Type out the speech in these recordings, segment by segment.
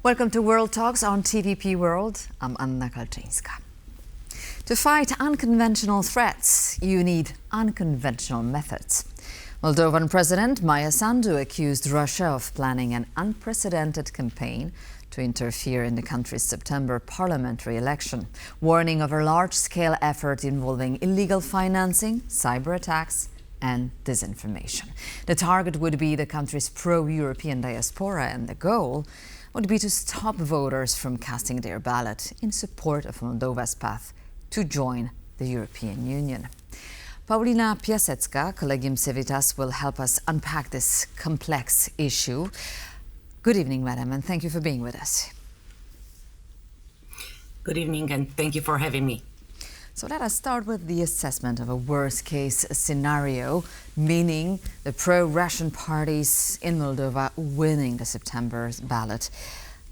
Welcome to World Talks on TVP World. I'm Anna Kalczyńska. To fight unconventional threats, you need unconventional methods. Moldovan President Maia Sandu accused Russia of planning an unprecedented campaign to interfere in the country's September parliamentary election, warning of a large-scale effort involving illegal financing, cyber attacks and disinformation. The target would be the country's pro-European diaspora, and the goal would be to stop voters from casting their ballot in support of Moldova's path to join the European Union. Paulina Piasecka, Collegium Civitas, will help us unpack this complex issue. Good evening, madam, and thank you for being with us. Good evening, and thank you for having me. So let us start with the assessment of a worst-case scenario, meaning the pro-Russian parties in Moldova winning the September ballot.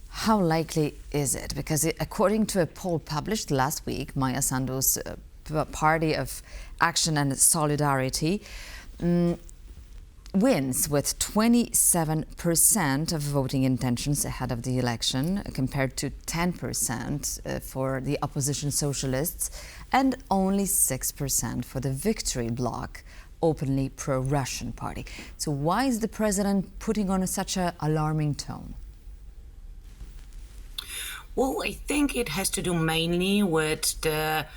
How likely is it? Because according to a poll published last week, Maia Sandu's Party of Action and Solidarity wins with 27% of voting intentions ahead of the election, compared to 10% for the opposition socialists and only 6% for the Victory Bloc, openly pro-Russian party. So why is the president putting on such an alarming tone? Well, I think it has to do mainly with the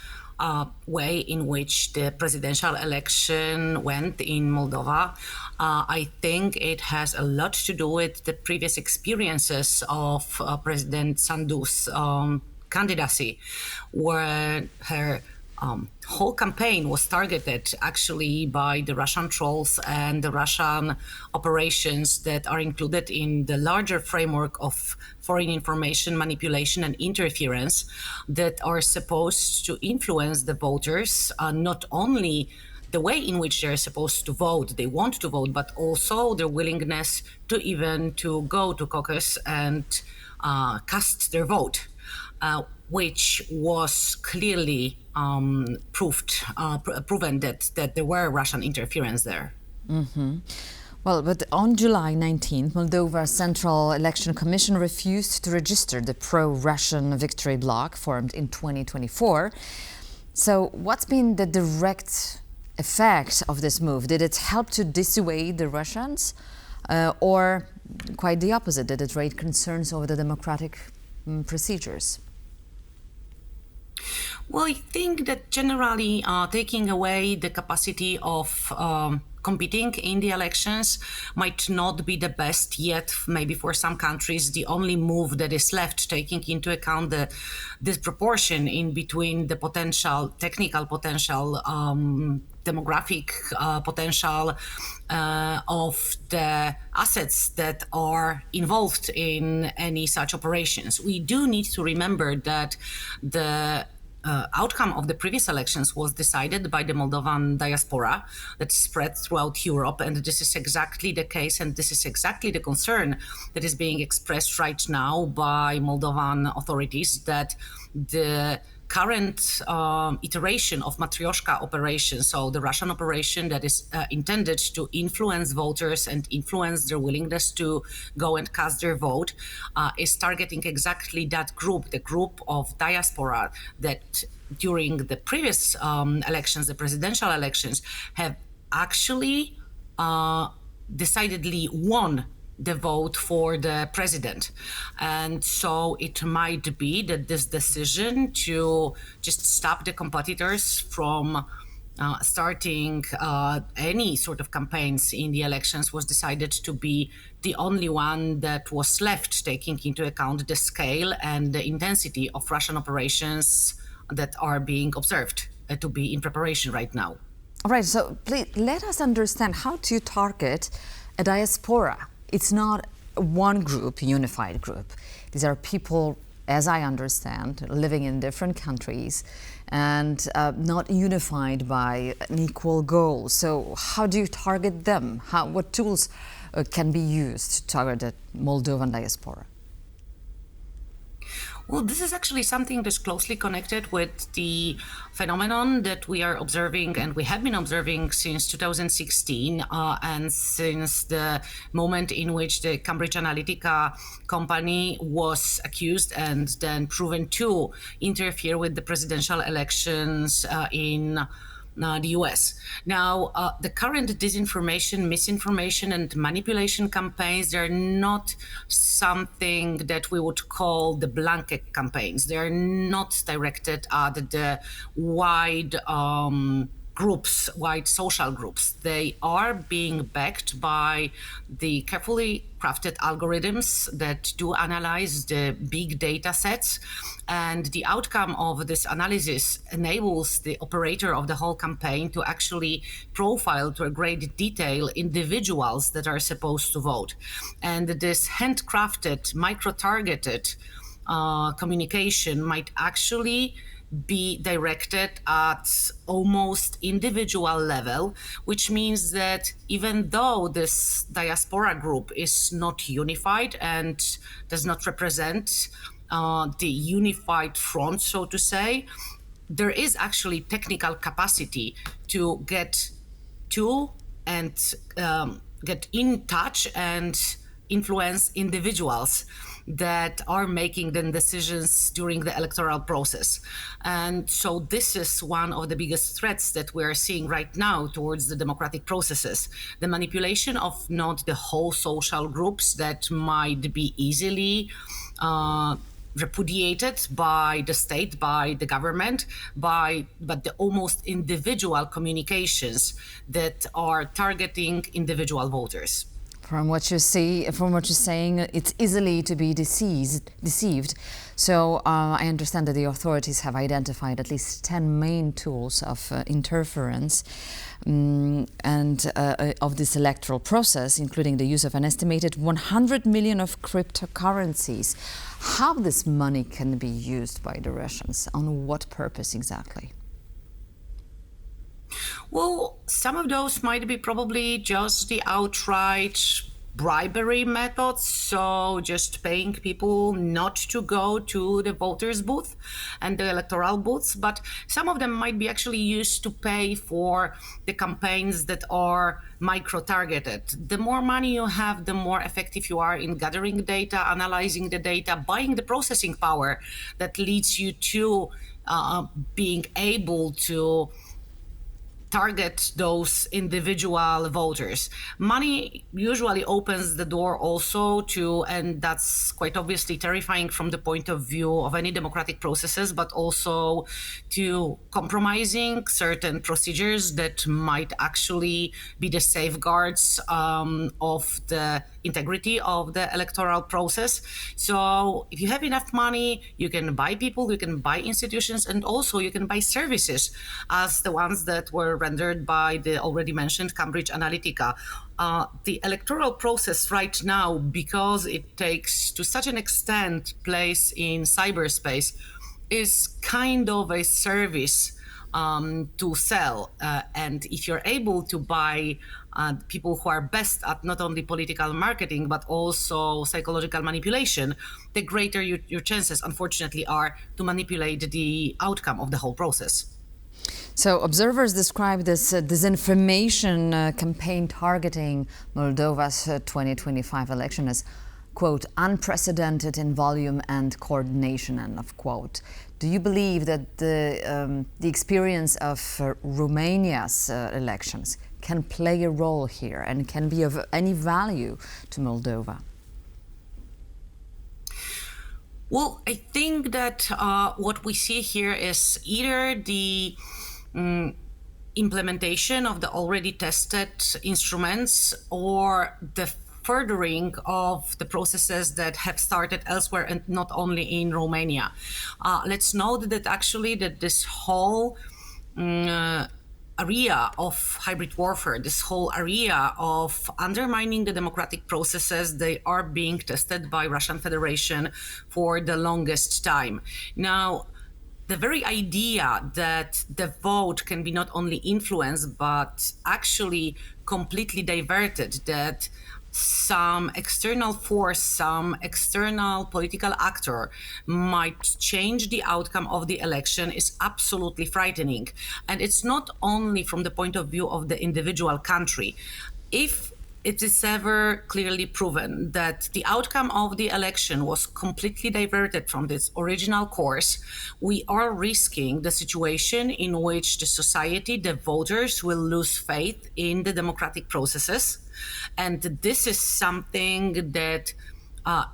way in which the presidential election went in Moldova. I think it has a lot to do with the previous experiences of President Sandu's candidacy, where her whole campaign was targeted actually by the Russian trolls and the Russian operations that are included in the larger framework of foreign information manipulation and interference that are supposed to influence the voters, not only the way in which they're supposed to vote, they want to vote, but also their willingness to even to go to caucus and cast their vote, which was clearly proven that there were Russian interference there. Mm-hmm. Well, but on July 19th, Moldova's Central Election Commission refused to register the pro-Russian Victory Bloc formed in 2024. So what's been the direct effect of this move? Did it help to dissuade the Russians, or quite the opposite? Did it raise concerns over the democratic procedures? Well, I think that generally taking away the capacity of competing in the elections might not be the best yet, maybe for some countries, the only move that is left, taking into account the disproportion in between the potential, technical potential, demographic potential of the assets that are involved in any such operations. We do need to remember that the outcome of the previous elections was decided by the Moldovan diaspora that spread throughout Europe, and this is exactly the case, and this is exactly the concern that is being expressed right now by Moldovan authorities, that the current iteration of Matryoshka operation, so the Russian operation that is intended to influence voters and influence their willingness to go and cast their vote, is targeting exactly that group, the group of diaspora that during the previous elections, the presidential elections, have actually decidedly won the vote for the president. And so it might be that this decision to just stop the competitors from starting any sort of campaigns in the elections was decided to be the only one that was left, taking into account the scale and the intensity of Russian operations that are being observed to be in preparation right now. All right, so please let us understand how to target a diaspora. It's not one group, unified group. These are people, as I understand, living in different countries and not unified by an equal goal. So how do you target them? What tools can be used to target the Moldovan diaspora? Well, this is actually something that's closely connected with the phenomenon that we are observing and we have been observing since 2016 and since the moment in which the Cambridge Analytica company was accused and then proven to interfere with the presidential elections in the US. Now, the current disinformation, misinformation, and manipulation campaigns, they're not something that we would call the blanket campaigns. They're not directed at the wide groups, wide social groups. They are being backed by the carefully crafted algorithms that do analyze the big data sets. And the outcome of this analysis enables the operator of the whole campaign to actually profile to a great detail individuals that are supposed to vote. And this handcrafted, micro-targeted communication might actually be directed at almost individual level, which means that even though this diaspora group is not unified and does not represent the unified front, so to say, there is actually technical capacity to get to and get in touch and influence individuals that are making the decisions during the electoral process. And so this is one of the biggest threats that we're seeing right now towards the democratic processes. The manipulation of not the whole social groups that might be easily repudiated by the state, by the government, but the almost individual communications that are targeting individual voters. From what you see, from what you're saying, it's easily to be deceived. So I understand that the authorities have identified at least 10 main tools of interference and of this electoral process, including the use of an estimated 100 million of cryptocurrencies. How this money can be used by the Russians? On what purpose exactly? Well, some of those might be probably just the outright bribery methods, so just paying people not to go to the voters' booth and the electoral booths, but some of them might be actually used to pay for the campaigns that are micro-targeted. The more money you have, the more effective you are in gathering data, analyzing the data, buying the processing power that leads you to being able to target those individual voters. Money usually opens the door also to, and that's quite obviously terrifying from the point of view of any democratic processes, but also to compromising certain procedures that might actually be the safeguards of the integrity of the electoral process. So if you have enough money, you can buy people, you can buy institutions, and also you can buy services as the ones that were rendered by the already mentioned Cambridge Analytica. The electoral process right now, because it takes to such an extent place in cyberspace, is kind of a service to sell. And if you're able to buy people who are best at not only political marketing, but also psychological manipulation, the greater your chances, unfortunately, are to manipulate the outcome of the whole process. So observers describe this disinformation campaign targeting Moldova's 2025 election as, quote, unprecedented in volume and coordination, end of quote. Do you believe that the experience of Romania's elections can play a role here and can be of any value to Moldova? Well, I think that what we see here is either the implementation of the already tested instruments or the furthering of the processes that have started elsewhere and not only in Romania. Let's note that actually that this whole area of hybrid warfare, this whole area of undermining the democratic processes, they are being tested by Russian Federation for the longest time. Now, the very idea that the vote can be not only influenced, but actually completely diverted, that some external force, some external political actor might change the outcome of the election is absolutely frightening. And it's not only from the point of view of the individual country. If it is ever clearly proven that the outcome of the election was completely diverted from its original course, we are risking the situation in which the society, the voters, will lose faith in the democratic processes. And this is something that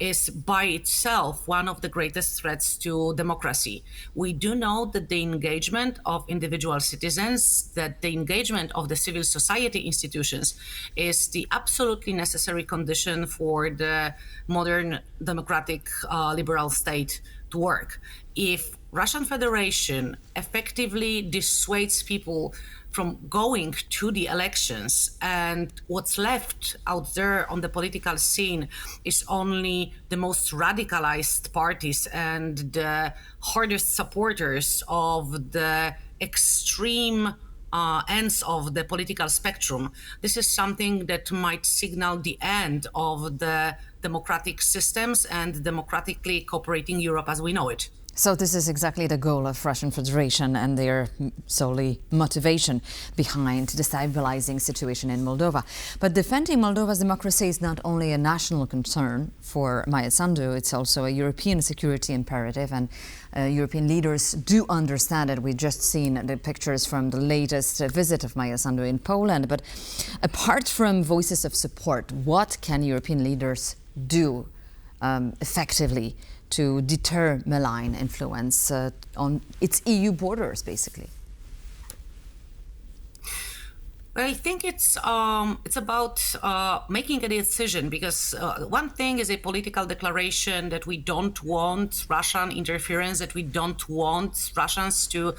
is by itself one of the greatest threats to democracy. We do know that the engagement of individual citizens, that the engagement of the civil society institutions is the absolutely necessary condition for the modern democratic liberal state to work. If Russian Federation effectively dissuades people from going to the elections, and what's left out there on the political scene is only the most radicalized parties and the hardest supporters of the extreme ends of the political spectrum, this is something that might signal the end of the democratic systems and democratically cooperating Europe as we know it. So this is exactly the goal of Russian Federation and their solely motivation behind destabilizing situation in Moldova. But defending Moldova's democracy is not only a national concern for Maia Sandu, it's also a European security imperative, and European leaders do understand it. We've just seen the pictures from the latest visit of Maia Sandu in Poland. But apart from voices of support, what can European leaders do effectively to deter malign influence on its EU borders, basically? Well, I think it's about making a decision, because one thing is a political declaration that we don't want Russian interference, that we don't want Russians to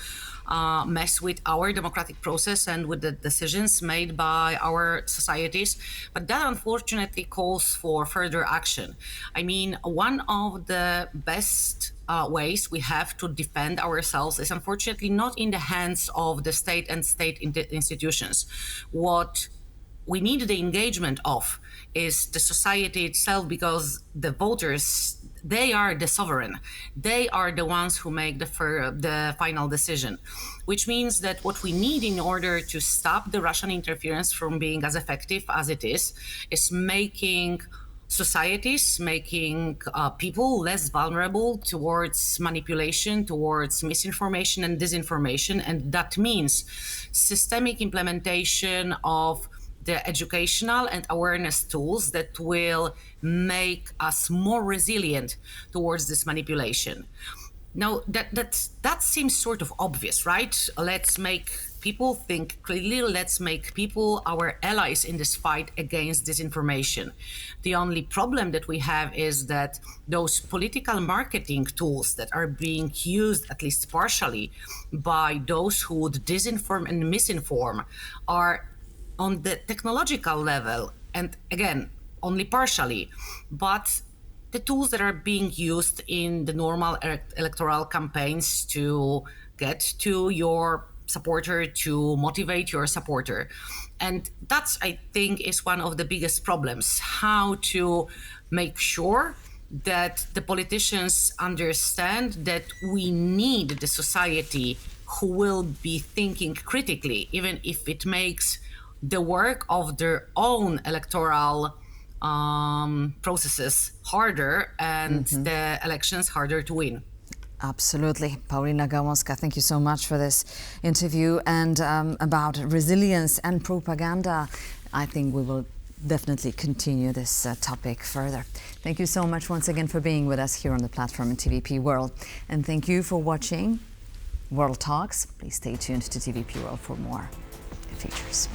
mess with our democratic process and with the decisions made by our societies. But that unfortunately calls for further action. I mean, one of the best ways we have to defend ourselves is unfortunately not in the hands of the state and state institutions. What we need the engagement of is the society itself, because the voters, they are the sovereign. They are the ones who make the final decision, which means that what we need in order to stop the Russian interference from being as effective as it is making societies, making people less vulnerable towards manipulation, towards misinformation and disinformation. And that means systemic implementation of the educational and awareness tools that will make us more resilient towards this manipulation. Now, that seems sort of obvious, right? Let's make people think clearly. Let's make people our allies in this fight against disinformation. The only problem that we have is that those political marketing tools that are being used, at least partially, by those who would disinform and misinform are on the technological level, and again, only partially, but the tools that are being used in the normal electoral campaigns to get to your supporter, to motivate your supporter. And that's, I think, is one of the biggest problems, how to make sure that the politicians understand that we need the society who will be thinking critically, even if it makes the work of their own electoral processes harder and the elections harder to win. Absolutely. Paulina Piasecka, thank you so much for this interview. And about resilience and propaganda, I think we will definitely continue this topic further. Thank you so much once again for being with us here on the platform in TVP World. And thank you for watching World Talks. Please stay tuned to TVP World for more features.